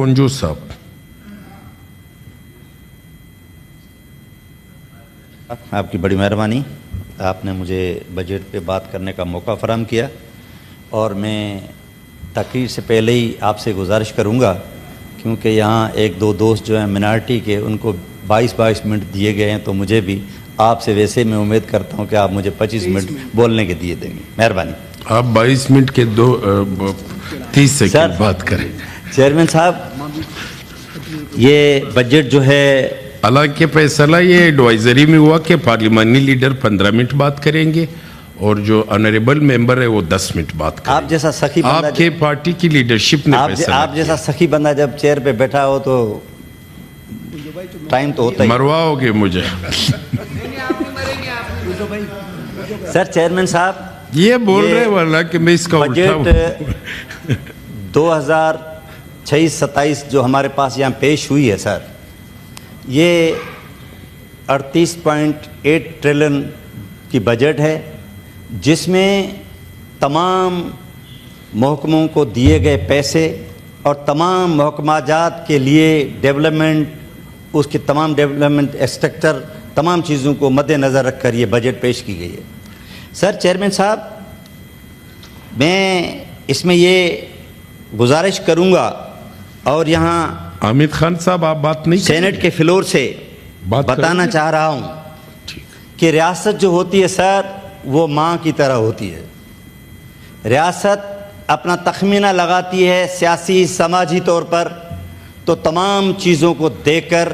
کونجو صاحب. آپ کی بڑی مہربانی، آپ نے مجھے بجٹ پہ بات کرنے کا موقع فراہم کیا، اور میں تقریر سے پہلے ہی آپ سے گزارش کروں گا، کیونکہ یہاں ایک دو دوست جو ہیں منارٹی کے، ان کو 22 منٹ دیے گئے ہیں، تو مجھے بھی آپ سے ویسے میں امید کرتا ہوں کہ آپ مجھے 25 منٹ بولنے کے دیے دیں گے. مہربانی. آپ 22 منٹ کے 30 سیکنڈ بات کریں. چیئرمین صاحب، یہ بجٹ جو ہے، حالانکہ فیصلہ یہ ایڈوائزری میں ہوا کہ پارلیمانی لیڈر 15 منٹ بات کریں گے اور جو آنریبل ممبر ہے وہ 10 منٹ بات کریں. آپ جیسا سخی بندہ، آپ کے پارٹی کی لیڈرشپ نے فیصلہ آپ جیسا سخی بندہ جب چیئر پہ بیٹھا ہو تو ٹائم تو ہوتا ہی. مرواؤ گے مجھے. سر چیئرمین صاحب، یہ بول رہے والا کہ میں اس کا بجٹ 2026-27 جو ہمارے پاس یہاں پیش ہوئی ہے سر، یہ 38.8 ٹریلین کی بجٹ ہے، جس میں تمام محکموں کو دیے گئے پیسے اور تمام محکمہ جات کے لیے ڈیولپمنٹ، اس کے تمام ڈیولپمنٹ اسٹرکچر، تمام چیزوں کو مد نظر رکھ کر یہ بجٹ پیش کی گئی ہے. سر چیئرمین صاحب، میں اس میں یہ گزارش کروں گا، اور یہاں حامد خان صاحب آپ بات نہیں سینٹ کے فلور سے بتانا چاہ رہا ہوں کہ ریاست جو ہوتی ہے سر، وہ ماں کی طرح ہوتی ہے. ریاست اپنا تخمینہ لگاتی ہے سیاسی سماجی طور پر، تو تمام چیزوں کو دیکھ کر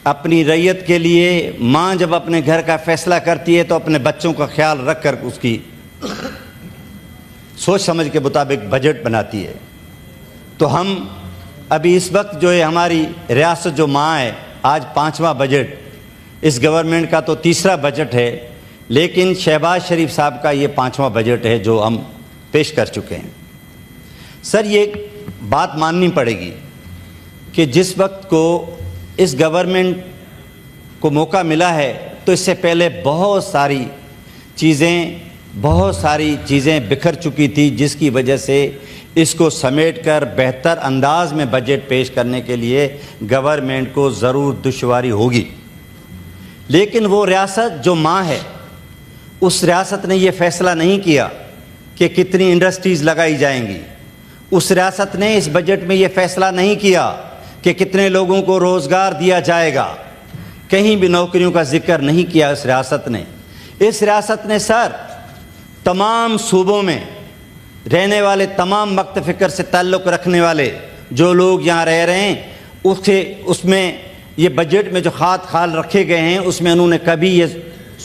اپنی رعیت کے لیے ماں جب اپنے گھر کا فیصلہ کرتی ہے تو اپنے بچوں کا خیال رکھ کر اس کی سوچ سمجھ کے مطابق بجٹ بناتی ہے. تو ہم ابھی اس وقت جو ہے ہماری ریاست جو ماں ہے، آج 5واں بجٹ، اس گورنمنٹ کا تو 3را بجٹ ہے، لیکن شہباز شریف صاحب کا یہ 5واں بجٹ ہے جو ہم پیش کر چکے ہیں. سر یہ بات ماننی پڑے گی کہ جس وقت کو اس گورنمنٹ کو موقع ملا ہے، تو اس سے پہلے بہت ساری چیزیں بکھر چکی تھی، جس کی وجہ سے اس کو سمیٹ کر بہتر انداز میں بجٹ پیش کرنے کے لیے گورنمنٹ کو ضرور دشواری ہوگی. لیکن وہ ریاست جو ماں ہے، اس ریاست نے یہ فیصلہ نہیں کیا کہ کتنی انڈسٹریز لگائی جائیں گی. اس ریاست نے اس بجٹ میں یہ فیصلہ نہیں کیا کہ کتنے لوگوں کو روزگار دیا جائے گا. کہیں بھی نوکریوں کا ذکر نہیں کیا اس ریاست نے. اس ریاست نے سر تمام صوبوں میں رہنے والے، تمام وقت فکر سے تعلق رکھنے والے جو لوگ یہاں رہ رہے ہیں، اس میں یہ بجٹ میں جو خال رکھے گئے ہیں، اس میں انہوں نے کبھی یہ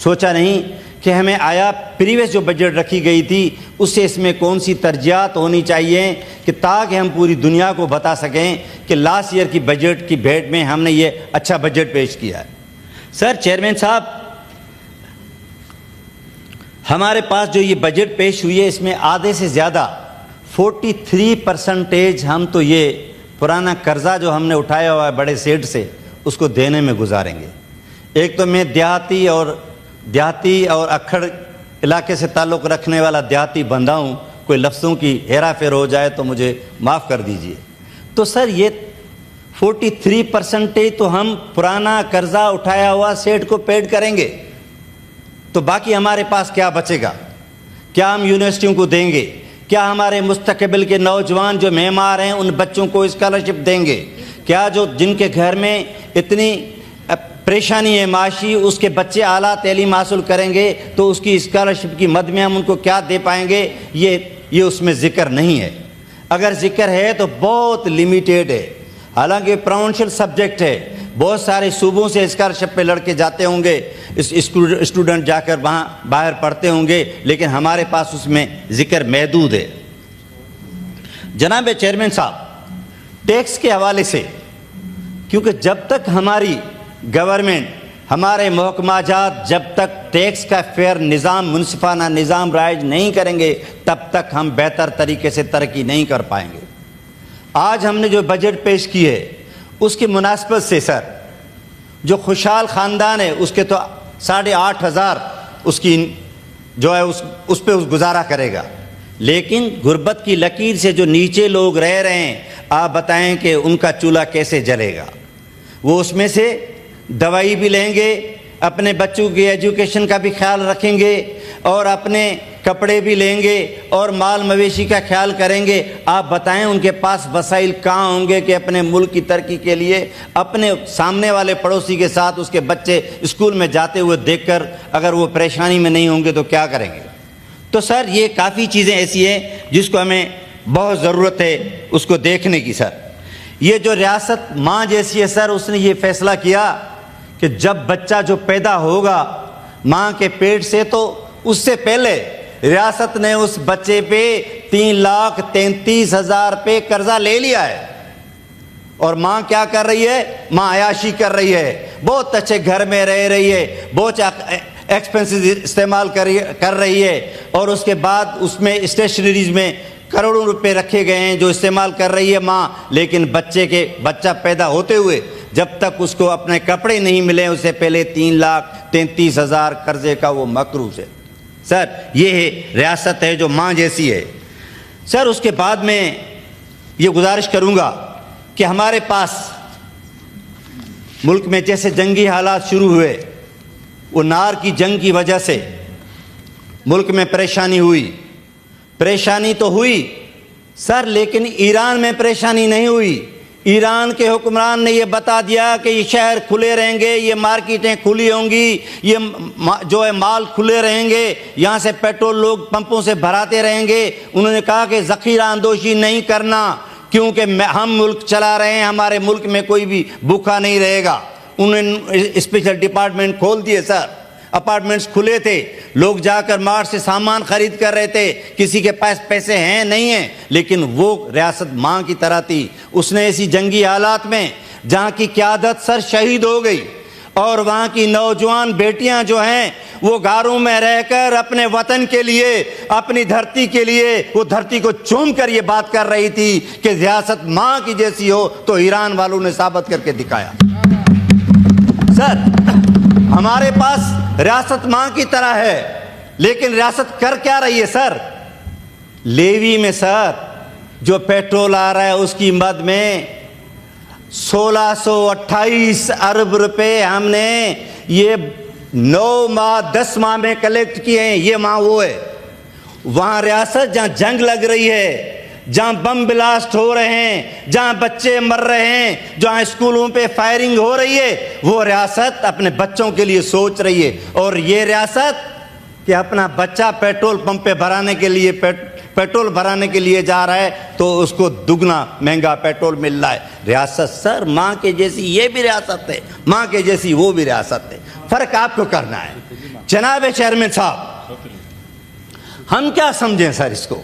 سوچا نہیں کہ ہمیں آیا پریویس جو بجٹ رکھی گئی تھی اس سے اس میں کون سی ترجیحات ہونی چاہیے، کہ تاکہ ہم پوری دنیا کو بتا سکیں کہ لاسٹ ایئر کی بجٹ کی بھیٹ میں ہم نے یہ اچھا بجٹ پیش کیا ہے. سر چیئرمین صاحب، ہمارے پاس جو یہ بجٹ پیش ہوئی ہے، اس میں آدھے سے زیادہ 43% ہم تو یہ پرانا قرضہ جو ہم نے اٹھایا ہوا ہے بڑے سیٹ سے، اس کو دینے میں گزاریں گے. ایک تو میں دیہاتی اور اکھڑ علاقے سے تعلق رکھنے والا دیہاتی بندہ ہوں، کوئی لفظوں کی ہیرا پھیر ہو جائے تو مجھے معاف کر دیجئے. تو سر یہ 43% تو ہم پرانا قرضہ اٹھایا ہوا سیٹ کو پیڈ کریں گے، تو باقی ہمارے پاس کیا بچے گا؟ کیا ہم یونیورسٹیوں کو دیں گے؟ کیا ہمارے مستقبل کے نوجوان جو معمار ہیں ان بچوں کو اسکالرشپ دیں گے؟ کیا جو جن کے گھر میں اتنی پریشانی ہے معاشی، اس کے بچے اعلیٰ تعلیم حاصل کریں گے تو اس کی اسکالرشپ کی مد میں ہم ان کو کیا دے پائیں گے؟ یہ اس میں ذکر نہیں ہے. اگر ذکر ہے تو بہت لیمیٹیڈ ہے. حالانکہ پروونشل سبجیکٹ ہے، بہت سارے صوبوں سے اسکالرشپ پہ لڑکے جاتے ہوں گے، اسٹوڈنٹ جا کر وہاں باہر پڑھتے ہوں گے، لیکن ہمارے پاس اس میں ذکر محدود ہے. جناب چیئرمین صاحب، ٹیکس کے حوالے سے، کیونکہ جب تک ہماری گورنمنٹ، ہمارے محکمہ جات جب تک ٹیکس کا فیئر نظام، منصفانہ نظام رائج نہیں کریں گے، تب تک ہم بہتر طریقے سے ترقی نہیں کر پائیں گے. آج ہم نے جو بجٹ پیش کی ہے، اس کی مناسبت سے سر، جو خوشحال خاندان ہے اس کے تو 8,500 اس کی جو ہے اس پہ گزارا کرے گا. لیکن غربت کی لکیر سے جو نیچے لوگ رہ رہے ہیں، آپ بتائیں کہ ان کا چولہا کیسے جلے گا؟ وہ اس میں سے دوائی بھی لیں گے، اپنے بچوں کی ایجوکیشن کا بھی خیال رکھیں گے، اور اپنے کپڑے بھی لیں گے، اور مال مویشی کا خیال کریں گے۔ آپ بتائیں ان کے پاس وسائل کہاں ہوں گے کہ اپنے ملک کی ترقی کے لیے اپنے سامنے والے پڑوسی کے ساتھ اس کے بچے اسکول میں جاتے ہوئے دیکھ کر اگر وہ پریشانی میں نہیں ہوں گے تو کیا کریں گے؟ تو سر یہ کافی چیزیں ایسی ہیں جس کو ہمیں بہت ضرورت ہے اس کو دیکھنے کی۔ سر یہ جو ریاست ماں جیسی ہے سر، اس نے یہ فیصلہ کیا کہ جب بچہ جو پیدا ہوگا ماں کے پیٹ سے، تو اس سے پہلے ریاست نے اس بچے پہ 3,33,000 روپے قرضہ لے لیا ہے، اور ماں کیا کر رہی ہے؟ ماں عیاشی کر رہی ہے، بہت اچھے گھر میں رہ رہی ہے، بہت ایکسپینسز استعمال کر رہی ہے، اور اس کے بعد اس میں اسٹیشنریز میں کروڑوں روپے رکھے گئے ہیں جو استعمال کر رہی ہے ماں، لیکن بچہ پیدا ہوتے ہوئے جب تک اس کو اپنے کپڑے نہیں ملے اس سے پہلے 3,33,000 قرضے کا وہ مقروض ہے۔ سر یہ ریاست ہے جو ماں جیسی ہے۔ سر اس کے بعد میں یہ گزارش کروں گا کہ ہمارے پاس ملک میں جیسے جنگی حالات شروع ہوئے، وہ نار کی جنگ کی وجہ سے ملک میں پریشانی تو ہوئی سر، لیکن ایران میں پریشانی نہیں ہوئی۔ ایران کے حکمران نے یہ بتا دیا کہ یہ شہر کھلے رہیں گے، یہ مارکیٹیں کھلی ہوں گی، یہ جو ہے مال کھلے رہیں گے، یہاں سے پیٹرول لوگ پمپوں سے بھراتے رہیں گے۔ انہوں نے کہا کہ ذخیرہ اندوشی نہیں کرنا، کیونکہ ہم ملک چلا رہے ہیں، ہمارے ملک میں کوئی بھی بھوکا نہیں رہے گا۔ انہوں نے اسپیشل ڈپارٹمنٹ کھول دیے سر، اپارٹمنٹس کھلے تھے، لوگ جا کر مارٹ سے سامان خرید کر رہے تھے، کسی کے پاس پیسے ہیں نہیں ہیں، لیکن وہ ریاست ماں کی طرح تھی۔ اس نے ایسی جنگی حالات میں جہاں کی قیادت سر شہید ہو گئی، اور وہاں کی نوجوان بیٹیاں جو ہیں وہ گھروں میں رہ کر اپنے وطن کے لیے، اپنی دھرتی کے لیے، وہ دھرتی کو چوم کر یہ بات کر رہی تھی کہ ریاست ماں کی جیسی ہو، تو ایران والوں نے ثابت کر کے دکھایا۔ سر ہمارے پاس ریاست ماں کی طرح ہے، لیکن ریاست کر کیا رہی ہے سر؟ لیوی میں سر جو پیٹرول آ رہا ہے اس کی مد میں 1628 ارب روپے ہم نے یہ 9 ماہ 10 ماہ میں کلیکٹ کیے ہیں۔ یہ ماہ وہ ہے، وہاں ریاست جہاں جنگ لگ رہی ہے، جہاں بم بلاسٹ ہو رہے ہیں، جہاں بچے مر رہے ہیں، جہاں اسکولوں پہ فائرنگ ہو رہی ہے، وہ ریاست اپنے بچوں کے لیے سوچ رہی ہے۔ اور یہ ریاست کہ اپنا بچہ پیٹرول پمپ پہ پیٹرول بھرانے کے لیے جا رہا ہے تو اس کو دگنا مہنگا پیٹرول مل رہا ہے۔ ریاست سر ماں کے جیسی یہ بھی ریاست ہے، ماں کے جیسی وہ بھی ریاست ہے، فرق آپ کو کرنا ہے۔ جناب چیئرمین صاحب، ہم کیا سمجھیں سر اس کو،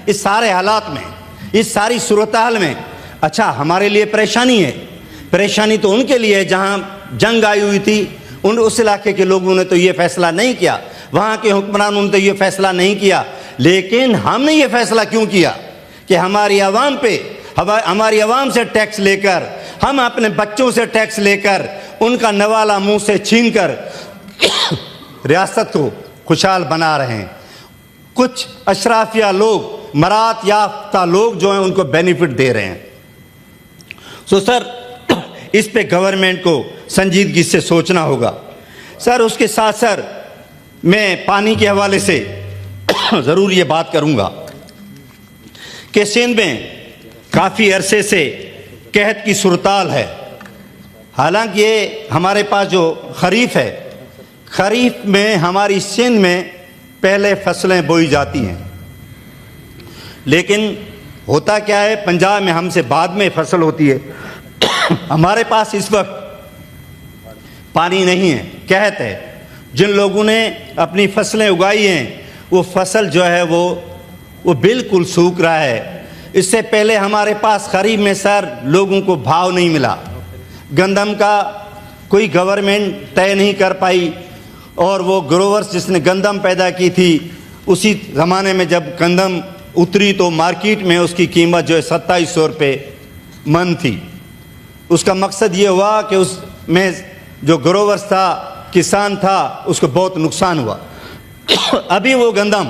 اس سارے حالات میں، اس ساری صورتحال میں؟ اچھا ہمارے لیے پریشانی ہے، پریشانی تو ان کے لیے جہاں جنگ آئی ہوئی تھی، اس علاقے کے لوگوں نے تو یہ فیصلہ نہیں کیا، وہاں کے حکمرانوں نے تو یہ فیصلہ نہیں کیا، لیکن ہم نے یہ فیصلہ کیوں کیا کہ ہماری عوام سے ٹیکس لے کر، ہم اپنے بچوں سے ٹیکس لے کر، ان کا نوالا منہ سے چھین کر ریاست کو خوشحال بنا رہے ہیں۔ کچھ اشرافیہ لوگ، مرات یافتہ لوگ جو ہیں ان کو بینیفٹ دے رہے ہیں۔ سر اس پہ گورنمنٹ کو سنجیدگی سے سوچنا ہوگا۔ سر اس کے ساتھ سر میں پانی کے حوالے سے ضرور یہ بات کروں گا کہ سندھ میں کافی عرصے سے قحط کی صورتحال ہے۔ حالانکہ یہ ہمارے پاس جو خریف ہے، خریف میں ہماری سندھ میں پہلے فصلیں بوئی جاتی ہیں، لیکن ہوتا کیا ہے پنجاب میں ہم سے بعد میں فصل ہوتی ہے۔ ہمارے پاس اس وقت پانی نہیں ہے، قحط ہے۔ جن لوگوں نے اپنی فصلیں اگائی ہیں وہ فصل جو ہے وہ بالکل سوکھ رہا ہے۔ اس سے پہلے ہمارے پاس خریف میں سر لوگوں کو بھاؤ نہیں ملا، گندم کا کوئی گورنمنٹ طے نہیں کر پائی، اور وہ گروورز جس نے گندم پیدا کی تھی اسی زمانے میں جب گندم اتری تو مارکیٹ میں اس کی قیمت جو ہے 2700 روپے من تھی۔ اس کا مقصد یہ ہوا کہ اس میں جو گروورز تھا، کسان تھا، اس کو بہت نقصان ہوا۔ ابھی وہ گندم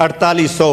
4800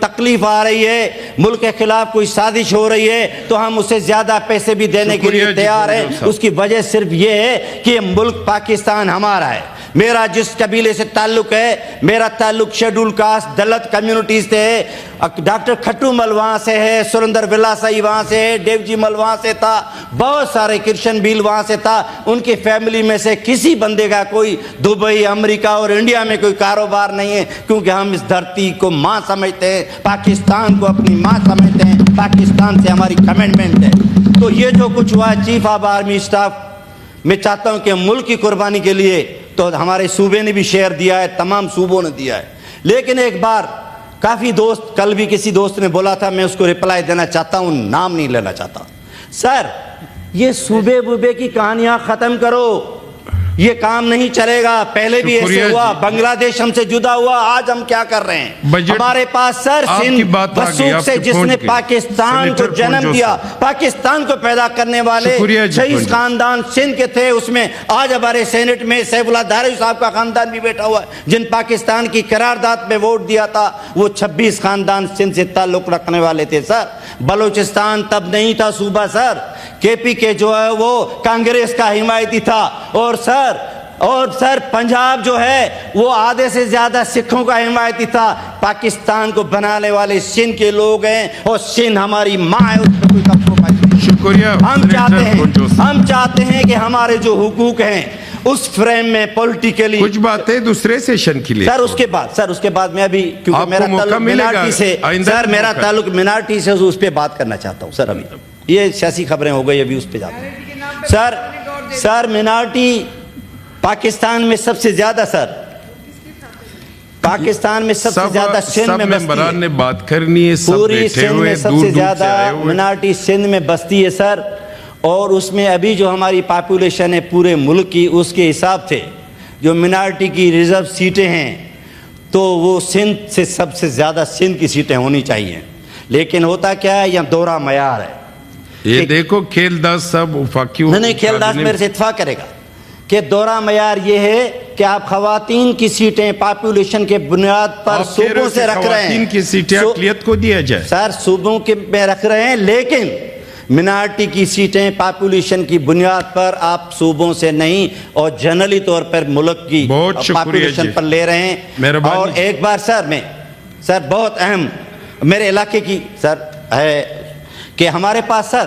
تکلیف آ رہی ہے, ملک کے خلاف کوئی سازش ہو رہی ہے, تو ہم اسے زیادہ پیسے بھی دینے کے لیے تیار ہیں. اس کی وجہ صرف یہ ہے کہ ملک پاکستان ہمارا ہے. میرا جس قبیلے سے تعلق ہے, میرا تعلق شیڈول کاسٹ دلت کمیونٹیز سے ہے. ڈاکٹر کھٹو مل وہاں سے ہے, سریندر ولاسائی وہاں سے ہے, دیو جی مل وہاں سے تھا, بہت سارے کرشن بیل وہاں سے تھا. ان کی فیملی میں سے کسی بندے کا کوئی دبئی, امریکہ اور انڈیا میں کوئی کاروبار نہیں ہے, کیونکہ ہم اس دھرتی کو ماں سمجھتے ہیں, پاکستان کو اپنی ماں سمجھتے ہیں, پاکستان سے ہماری کمٹمنٹ ہے. تو یہ جو کچھ ہوا چیف آف آرمی اسٹاف, میں چاہتا ہوں کہ ملک کی قربانی کے لیے تو ہمارے صوبے نے بھی شیئر دیا ہے, تمام صوبوں نے دیا ہے. لیکن ایک بار کافی دوست, کل بھی کسی دوست نے بولا تھا, میں اس کو رپلائی دینا چاہتا ہوں, نام نہیں لینا چاہتا. سر, یہ صوبے بوبے کی کہانیاں ختم کرو, یہ کام نہیں چلے گا. پہلے بھی ایسے ہوا, بنگلہ دیش ہم سے جدا ہوا, آج ہم کیا کر رہے ہیں؟ ہمارے پاس سر سندھ وسوق سے, جس نے پاکستان کو جنم دیا, پاکستان کو پیدا کرنے والے 26 خاندان سندھ کے تھے. اس میں آج ہمارے سینٹ میں سیف اللہ دھاروی صاحب کا خاندان بھی بیٹھا ہوا ہے, جن پاکستان کی قرارداد پہ ووٹ دیا تھا. وہ 26 خاندان سندھ سے تعلق رکھنے والے تھے. سر, بلوچستان تب نہیں تھا صوبہ سر, کے پی کے جو ہے وہ کانگریس کا حمایتی تھا. اور سر پنجاب جو ہے وہ آدھے سے زیادہ سکھوں کا حمایتی تھا. پاکستان کو بنانے والے سندھ کے لوگ ہیں, اور سندھ ہماری ماں ہے, اس پہ کوئی کمپرومائز نہیں. شکریہ. ہم چاہتے ہیں کہ ہمارے جو حقوق ہیں اس فریم میں پولیٹیکلی کچھ باتیں دوسرے سیشن کے لیے. سر اس کے بعد میں ابھی, کیونکہ میرا تعلق منارٹی سے, سر میرا تعلق منارٹی سے, اس پہ بات کرنا چاہتا ہوں. سر ابھی یہ سیاسی خبریں ہو گئی, ابھی اس پہ جاتا ہوں. سر منارٹی پاکستان میں سب سے زیادہ, سر پاکستان میں سب سے زیادہ سندھ میں ممبران نے بات کرنی ہے, پوری سندھ میں سب سے زیادہ منارٹی سندھ میں بستی ہے سر. اور اس میں ابھی جو ہماری پاپولیشن ہے پورے ملک کی, اس کے حساب سے جو منارٹی کی ریزرو سیٹیں ہیں تو وہ سندھ سے سب سے زیادہ سندھ کی سیٹیں ہونی چاہیے. لیکن ہوتا کیا ہے, یہاں دوہرا معیار ہے. یہ دیکھو کھیل داس صاحب وفاقی, نہیں کھیل داس میرے سے اتفاق کرے گا کہ دوہرا معیار یہ ہے کہ آپ خواتین کی سیٹیں پاپولیشن کے بنیاد پر صوبوں سے رکھ رہے ہیں. خواتین کی سیٹیں اقلیت کو دیا جائے. سر صوبوں کے میں رکھ رہے ہیں, لیکن منارٹی کی سیٹیں پاپولیشن کی بنیاد پر آپ صوبوں سے نہیں, اور جنرلی طور پر ملک کی پاپولیشن پر لے رہے ہیں. اور ایک بار سر بہت اہم میرے علاقے کی سر ہے کہ ہمارے پاس سر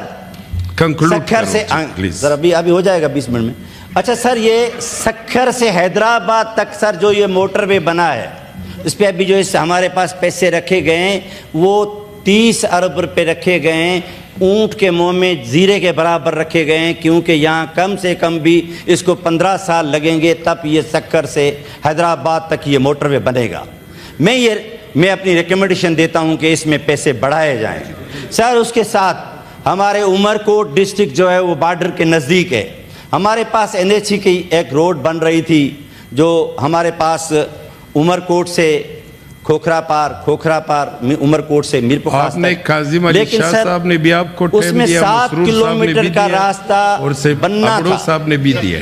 سکھر سے, سر ابھی ہو جائے گا 20 منٹ میں. اچھا سر, یہ سکھر سے حیدرآباد تک سر جو یہ موٹر وے بنا ہے, اس پہ ابھی جو ہمارے پاس پیسے رکھے گئے ہیں وہ 30 ارب روپے رکھے گئے ہیں. اونٹ کے منہ میں زیرے کے برابر رکھے گئے ہیں, کیونکہ یہاں کم سے کم بھی اس کو 15 سال لگیں گے, تب یہ سکھر سے حیدرآباد تک یہ موٹر وے بنے گا. میں اپنی ریکمنڈیشن دیتا ہوں کہ اس میں پیسے بڑھائے جائیں. سر اس کے ساتھ ہمارے عمر کوٹ ڈسٹرکٹ جو ہے وہ بارڈر کے نزدیک ہے. ہمارے پاس NH کی ایک روڈ بن رہی تھی جو ہمارے پاس عمر کوٹ سے کھوکھرا پار عمر کوٹ سے میر پخاس تک, لیکن سر اس میں 7 کلومیٹر کا راستہ بننا تھا. صاحب نے بھی دیا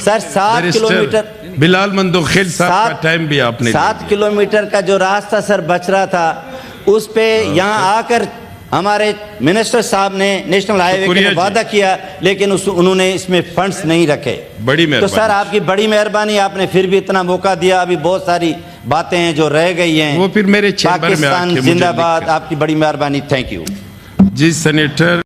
سر 7 کلومیٹر, بلال مندوخیل صاحب کا ٹائم بھی آپ نے 7 کلومیٹر کا جو راستہ سر بچ رہا تھا, اس پہ یہاں آ کر ہمارے منسٹر صاحب نے نیشنل ہائی وے کا وعدہ کیا, لیکن انہوں نے اس میں فنڈز نہیں رکھے. تو سر آپ کی بڑی مہربانی, آپ نے پھر بھی اتنا موقع دیا. ابھی بہت ساری باتیں ہیں جو رہ گئی ہیں, وہ پھر میرے چیمبر میں پاکستان زندہ باد. آپ کی بڑی مہربانی, تھینک یو. G senator